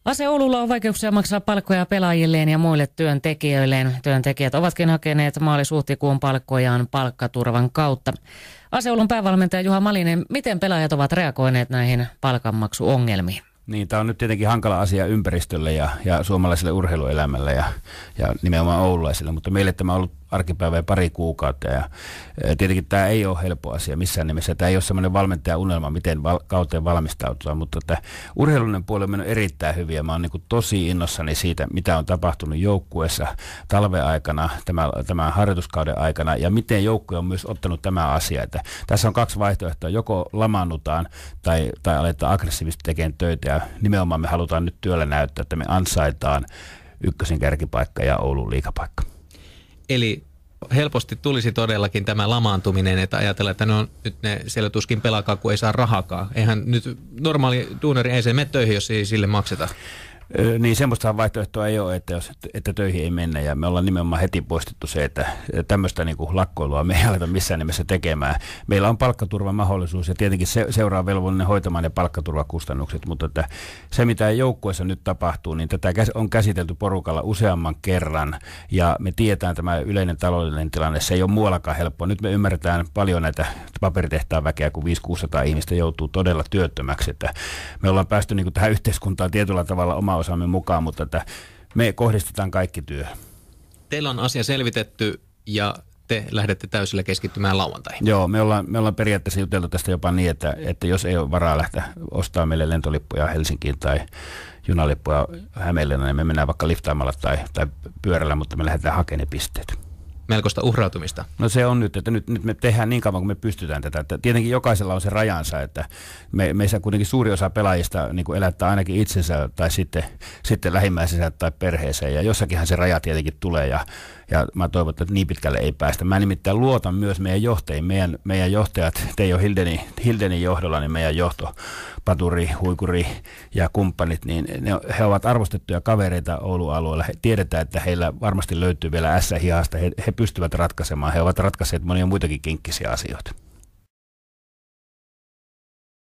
AC Oululla on vaikeuksia maksaa palkkoja pelaajilleen ja muille työntekijöilleen. Työntekijät ovatkin hakeneet maalis-huhtikuun palkkojaan palkkaturvan kautta. AC Oulun päävalmentaja Juha Malinen, miten pelaajat ovat reagoineet näihin palkanmaksuongelmiin? Niin, tämä on nyt tietenkin hankala asia ympäristölle ja suomalaiselle urheiluelämälle ja nimenomaan oululaisille, mutta meille tämä on ollut arkipäivä ja pari kuukautta ja tietenkin tämä ei ole helppo asia missään nimessä. Tämä ei ole semmoinen valmentajaunelma, miten kauteen valmistautua, mutta tämä urheilullinen puoli on mennyt erittäin hyvin ja mä oon niin kuin tosi innossani siitä, mitä on tapahtunut joukkueessa talven aikana, tämän harjoituskauden aikana ja miten joukkue on myös ottanut tämä asia. Että tässä on kaksi vaihtoehtoa, joko lamaannutaan tai aletaan aggressiivisesti tekemään töitä ja nimenomaan me halutaan nyt työllä näyttää, että me ansaitaan ykkösen kärkipaikka ja Oulun liigapaikka. Eli helposti tulisi todellakin tämä lamaantuminen, että ajatellaan, että nyt ne siellä tuskin pelaakaan, kun ei saa rahakaan. Eihän nyt normaali duunari ei se mene töihin, jos ei sille makseta. Niin semmoista vaihtoehtoa ei ole, että töihin ei mennä ja me ollaan nimenomaan heti poistettu se, että tämmöistä niin kuin lakkoilua me ei aleta missään nimessä tekemään. Meillä on palkkaturvamahdollisuus ja tietenkin seuraa velvollinen hoitamaan ne palkkaturvakustannukset, mutta että se mitä joukkueessa nyt tapahtuu, niin tätä on käsitelty porukalla useamman kerran ja me tiedetään tämä yleinen taloudellinen tilanne, se ei ole muuallakaan helppoa. Nyt me ymmärretään paljon näitä paperitehtaan väkeä, kun 500-600 ihmistä joutuu todella työttömäksi, että me ollaan päästy niin kuin tähän yhteiskuntaan tietyllä tavalla oma osaamme mukaan, mutta että me kohdistetaan kaikki työ. Teillä on asia selvitetty ja te lähdette täysillä keskittymään lauantaihin. Joo, me ollaan periaatteessa juteltu tästä jopa niin, että jos ei ole varaa lähteä ostamaan meille lentolippuja Helsinkiin tai junalippuja Hämeenlinnaan, niin me mennään vaikka liftaamalla tai pyörällä, mutta me lähdetään hakemaan ne pisteet. Melkoista uhrautumista. No se on nyt, että nyt me tehdään niin kauan, kun me pystytään tätä. Että tietenkin jokaisella on se rajansa, että meissä kuitenkin suuri osa pelaajista niin kuin elättää ainakin itsensä tai sitten lähimmäisensä tai perheeseen. Ja jossakinhan se raja tietenkin tulee ja mä toivon, että niin pitkälle ei päästä. Mä nimittäin luotan myös meidän johtajiin. Meidän johtajat, Teijo Hildenin johdolla, niin meidän johto, Paturi, Huikuri ja kumppanit, niin he ovat arvostettuja kavereita Oulun alueella. Tiedetään, että heillä varmasti löytyy vielä S-hihasta. He pystyvät ratkaisemaan. He ovat ratkaisseet monia muitakin kinkkisiä asioita.